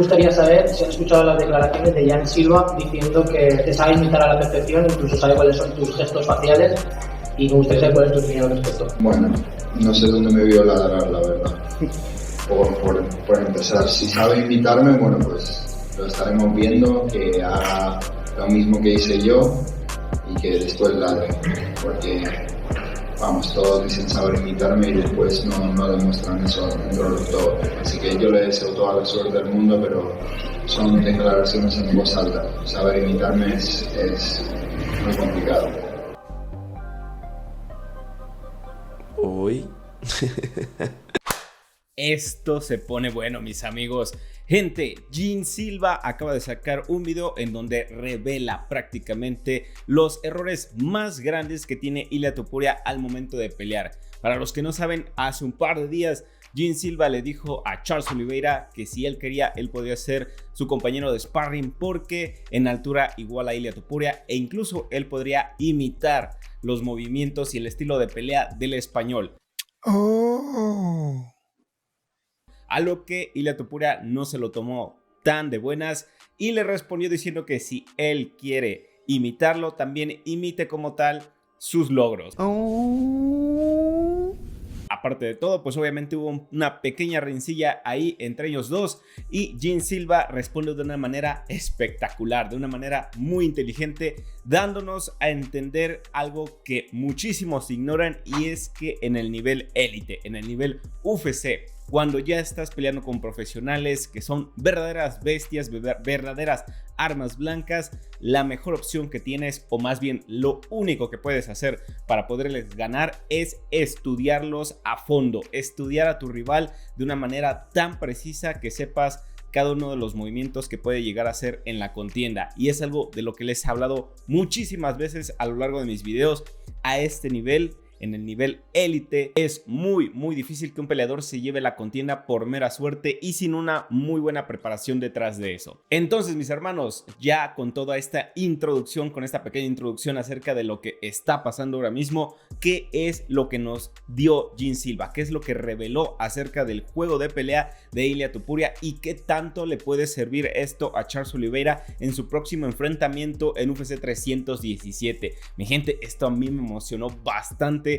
Me gustaría saber si has escuchado las declaraciones de Jan Silva diciendo que te sabe imitar a la perfección, incluso sabe cuáles son tus gestos faciales, y me gustaría saber cuál es tu opinión al respecto. Bueno, no sé dónde me vio ladrar, la verdad. Por empezar, si sabe imitarme, bueno, pues lo estaremos viendo, que haga lo mismo que hice yo y que después ladre, porque vamos, todos dicen saber imitarme y después no demuestran eso dentro del todo. Así que yo le deseo toda la suerte del mundo, pero son declaraciones en voz alta. Saber imitarme es muy complicado. Hoy. Esto se pone bueno, mis amigos. Gente, Jan Silva acaba de sacar un video en donde revela prácticamente los errores más grandes que tiene Ilia Topuria al momento de pelear. Para los que no saben, hace un par de días Jan Silva le dijo a Charles Oliveira que si él quería, él podía ser su compañero de sparring porque en altura igual a Ilia Topuria e incluso él podría imitar los movimientos y el estilo de pelea del español. A lo que Ilia Topuria no se lo tomó tan de buenas y le respondió diciendo que si él quiere imitarlo, también imite como tal sus logros. Aparte de todo, pues obviamente hubo una pequeña rencilla ahí entre ellos dos y Jan Silva responde de una manera espectacular, de una manera muy inteligente, dándonos a entender algo que muchísimos ignoran, y es que en el nivel élite, en el nivel UFC, cuando ya estás peleando con profesionales que son verdaderas bestias, verdaderas armas blancas, la mejor opción que tienes, o más bien lo único que puedes hacer para poderles ganar, es estudiarlos a fondo, estudiar a tu rival de una manera tan precisa que sepas cada uno de los movimientos que puede llegar a hacer en la contienda. Y es algo de lo que les he hablado muchísimas veces a lo largo de mis videos. A este nivel, en el nivel élite, es muy difícil que un peleador se lleve la contienda por mera suerte y sin una muy buena preparación detrás de eso. Entonces, mis hermanos, ya con toda esta introducción, con esta pequeña introducción acerca de lo que está pasando ahora mismo, ¿qué es lo que nos dio Jan Silva? ¿Qué es lo que reveló acerca del juego de pelea de Ilia Topuria y qué tanto le puede servir esto a Charles Oliveira en su próximo enfrentamiento en UFC 317? Mi gente, esto a mí me emocionó bastante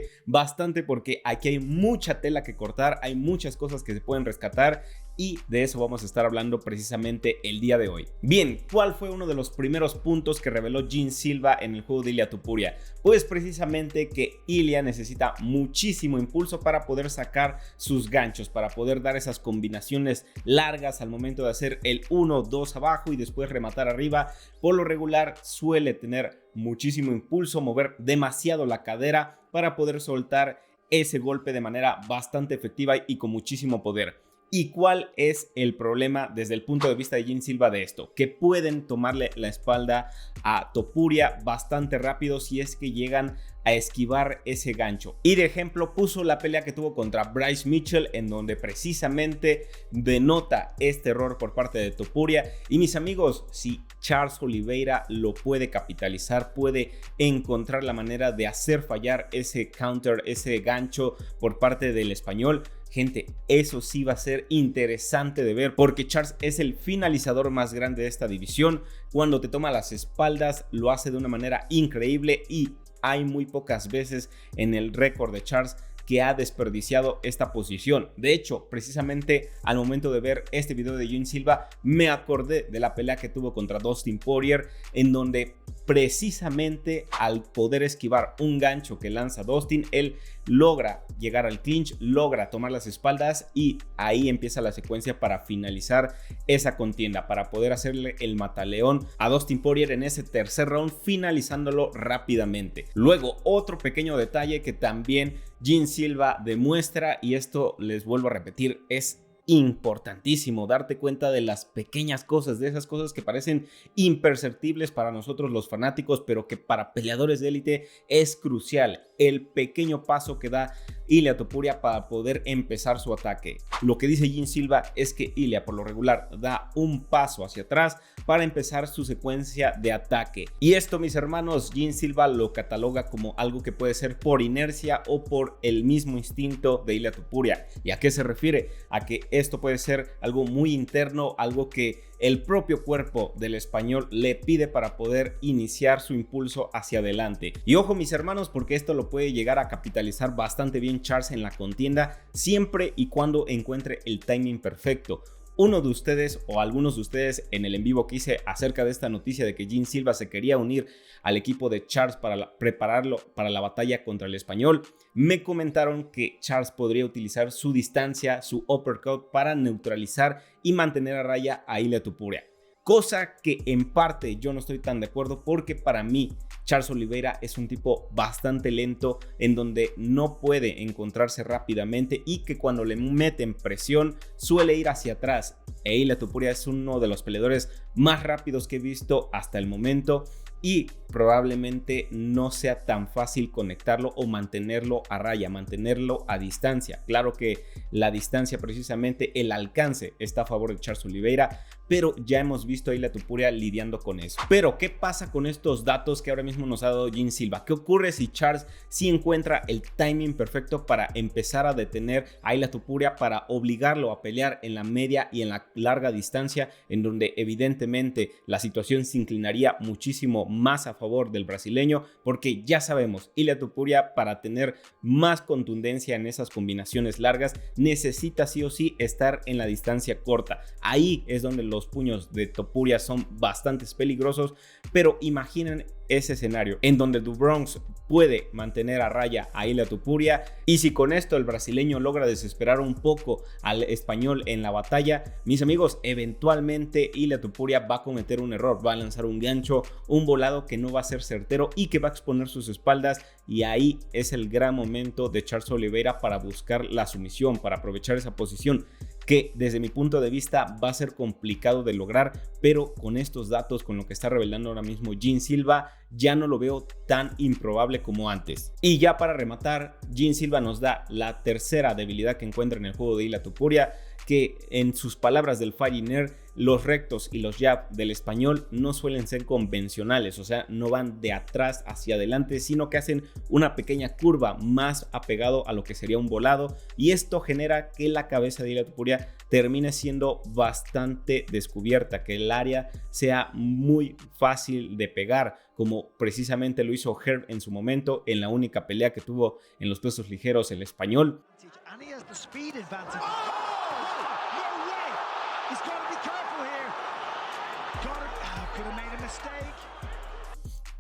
porque aquí hay mucha tela que cortar, hay muchas cosas que se pueden rescatar y de eso vamos a estar hablando precisamente el día de hoy. Bien, ¿cuál fue uno de los primeros puntos que reveló Jan Silva en el juego de Ilia Topuria? Pues precisamente que Ilia necesita muchísimo impulso para poder sacar sus ganchos, para poder dar esas combinaciones largas al momento de hacer el 1-2 abajo y después rematar arriba. Por lo regular suele tener muchísimo impulso, mover demasiado la cadera para poder soltar ese golpe de manera bastante efectiva y con muchísimo poder. ¿Y cuál es el problema desde el punto de vista de Jan Silva de esto? Que pueden tomarle la espalda a Topuria bastante rápido si es que llegan a esquivar ese gancho. Y de ejemplo puso la pelea que tuvo contra Bryce Mitchell, en donde precisamente denota este error por parte de Topuria. Y mis amigos, si Charles Oliveira lo puede capitalizar, puede encontrar la manera de hacer fallar ese counter, ese gancho por parte del español, gente, eso sí va a ser interesante de ver, porque Charles es el finalizador más grande de esta división. Cuando te toma las espaldas lo hace de una manera increíble y hay muy pocas veces en el récord de Charles que ha desperdiciado esta posición. De hecho, precisamente al momento de ver este video de Jan Silva, me acordé de la pelea que tuvo contra Dustin Poirier, en donde precisamente al poder esquivar un gancho que lanza Dustin, él logra llegar al clinch, logra tomar las espaldas y ahí empieza la secuencia para finalizar esa contienda, para poder hacerle el mataleón a Dustin Poirier en ese tercer round, finalizándolo rápidamente. Luego, otro pequeño detalle que también Jan Silva demuestra, y esto les vuelvo a repetir, es importantísimo darte cuenta de las pequeñas cosas, de esas cosas que parecen imperceptibles para nosotros los fanáticos, pero que para peleadores de élite es crucial. El pequeño paso que da Ilia Topuria para poder empezar su ataque. Lo que dice Jean Silva es que Ilia por lo regular da un paso hacia atrás para empezar su secuencia de ataque. Y esto, mis hermanos, Jean Silva lo cataloga como algo que puede ser por inercia o por el mismo instinto de Ilia Topuria. ¿Y a qué se refiere? A que esto puede ser algo muy interno, algo que el propio cuerpo del español le pide para poder iniciar su impulso hacia adelante. Y ojo, mis hermanos, porque esto lo puede llegar a capitalizar bastante bien Charles en la contienda, siempre y cuando encuentre el timing perfecto. Uno de ustedes o algunos de ustedes en el en vivo que hice acerca de esta noticia de que Jean Silva se quería unir al equipo de Charles para prepararlo para la batalla contra el español, me comentaron que Charles podría utilizar su distancia, su uppercut para neutralizar y mantener a raya a Ilia Topuria. Cosa que en parte yo no estoy tan de acuerdo, porque para mí Charles Oliveira es un tipo bastante lento en donde no puede encontrarse rápidamente y que cuando le meten presión suele ir hacia atrás. E Ilia Topuria es uno de los peleadores más rápidos que he visto hasta el momento y probablemente no sea tan fácil conectarlo o mantenerlo a raya, mantenerlo a distancia. Claro que la distancia, precisamente el alcance, está a favor de Charles Oliveira, pero ya hemos visto a Ilia Topuria lidiando con eso. Pero ¿qué pasa con estos datos que ahora mismo nos ha dado Jean Silva? ¿Qué ocurre si Charles sí encuentra el timing perfecto para empezar a detener a Ilia Topuria, para obligarlo a pelear en la media y en la larga distancia, en donde evidentemente la situación se inclinaría muchísimo más a favor del brasileño? Porque ya sabemos, Ilia Topuria, para tener más contundencia en esas combinaciones largas, necesita sí o sí estar en la distancia corta. Ahí es donde los puños de Topuria son bastante peligrosos, pero imaginen ese escenario en donde Do Bronx puede mantener a raya a Ilia Topuria, y si con esto el brasileño logra desesperar un poco al español en la batalla, mis amigos, eventualmente Ilia Topuria va a cometer un error, va a lanzar un gancho, un volado que no va a ser certero y que va a exponer sus espaldas, y ahí es el gran momento de Charles Oliveira para buscar la sumisión, para aprovechar esa posición que desde mi punto de vista va a ser complicado de lograr, pero con estos datos, con lo que está revelando ahora mismo Jean Silva, ya no lo veo tan improbable como antes. Y ya para rematar, Jean Silva nos da la tercera debilidad que encuentra en el juego de Ilia Topuria, que en sus palabras del Fighting Nerd, los rectos y los jab del español no suelen ser convencionales, o sea, no van de atrás hacia adelante, sino que hacen una pequeña curva más apegado a lo que sería un volado, y esto genera que la cabeza de Ilia Topuria termine siendo bastante descubierta, que el área sea muy fácil de pegar, como precisamente lo hizo Herb en su momento en la única pelea que tuvo en los pesos ligeros el español.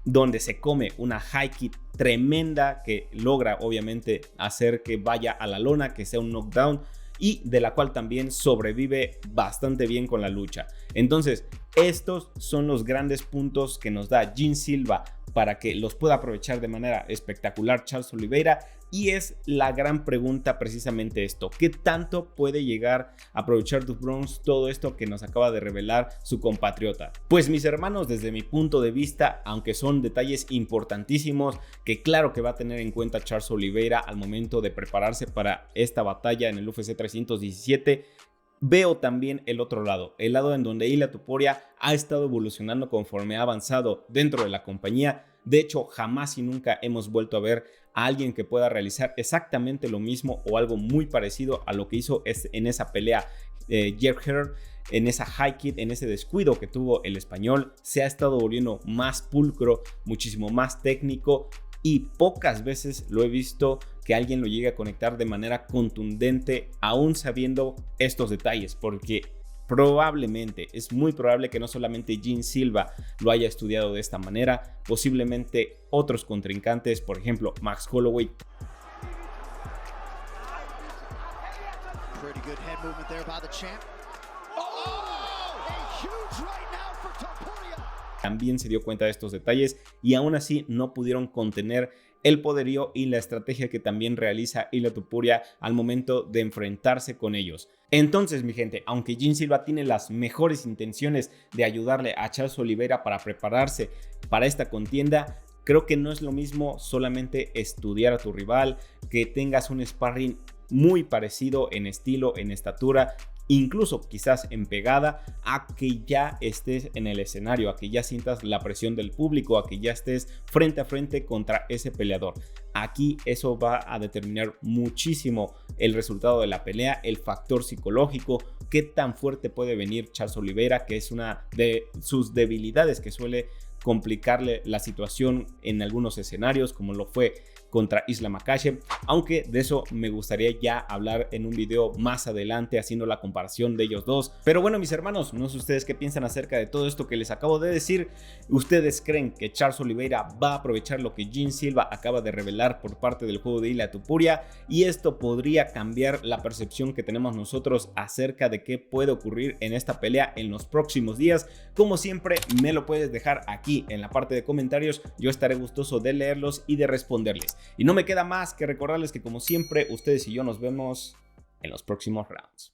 Donde se come una high kick tremenda que logra obviamente hacer que vaya a la lona, que sea un knockdown, y de la cual también sobrevive bastante bien con la lucha. Entonces, estos son los grandes puntos que nos da Jean Silva para que los pueda aprovechar de manera espectacular Charles Oliveira, y es la gran pregunta precisamente esto: ¿qué tanto puede llegar a aprovechar Do Bronx todo esto que nos acaba de revelar su compatriota? Pues mis hermanos, desde mi punto de vista, aunque son detalles importantísimos que claro que va a tener en cuenta Charles Oliveira al momento de prepararse para esta batalla en el UFC 317, veo también el otro lado, el lado en donde Ilia Topuria ha estado evolucionando conforme ha avanzado dentro de la compañía. De hecho, jamás y nunca hemos vuelto a ver a alguien que pueda realizar exactamente lo mismo o algo muy parecido a lo que hizo en esa pelea Jeff Herr, en esa high kick, en ese descuido que tuvo el español. Se ha estado volviendo más pulcro, muchísimo más técnico, y pocas veces lo he visto que alguien lo llegue a conectar de manera contundente, aún sabiendo estos detalles, porque probablemente, es muy probable que no solamente Jean Silva lo haya estudiado de esta manera, posiblemente otros contrincantes, por ejemplo Max Holloway. También se dio cuenta de estos detalles y aún así no pudieron contener el poderío y la estrategia que también realiza Ilia Topuria al momento de enfrentarse con ellos. Entonces, mi gente, aunque Jean Silva tiene las mejores intenciones de ayudarle a Charles Oliveira para prepararse para esta contienda, creo que no es lo mismo solamente estudiar a tu rival, que tengas un sparring muy parecido en estilo, en estatura, incluso quizás en pegada, a que ya estés en el escenario, a que ya sientas la presión del público, a que ya estés frente a frente contra ese peleador. Aquí eso va a determinar muchísimo el resultado de la pelea, el factor psicológico, qué tan fuerte puede venir Charles Oliveira, que es una de sus debilidades que suele complicarle la situación en algunos escenarios, como lo fue contra Islam Makhachev, aunque de eso me gustaría ya hablar en un video más adelante haciendo la comparación de ellos dos. Pero bueno, mis hermanos, no sé ustedes qué piensan acerca de todo esto que les acabo de decir. ¿Ustedes creen que Charles Oliveira va a aprovechar lo que Gene Silva acaba de revelar por parte del juego de Ilia Topuria, y esto podría cambiar la percepción que tenemos nosotros acerca de qué puede ocurrir en esta pelea en los próximos días? Como siempre, me lo puedes dejar aquí en la parte de comentarios, yo estaré gustoso de leerlos y de responderles. Y no me queda más que recordarles que, como siempre, ustedes y yo nos vemos en los próximos rounds.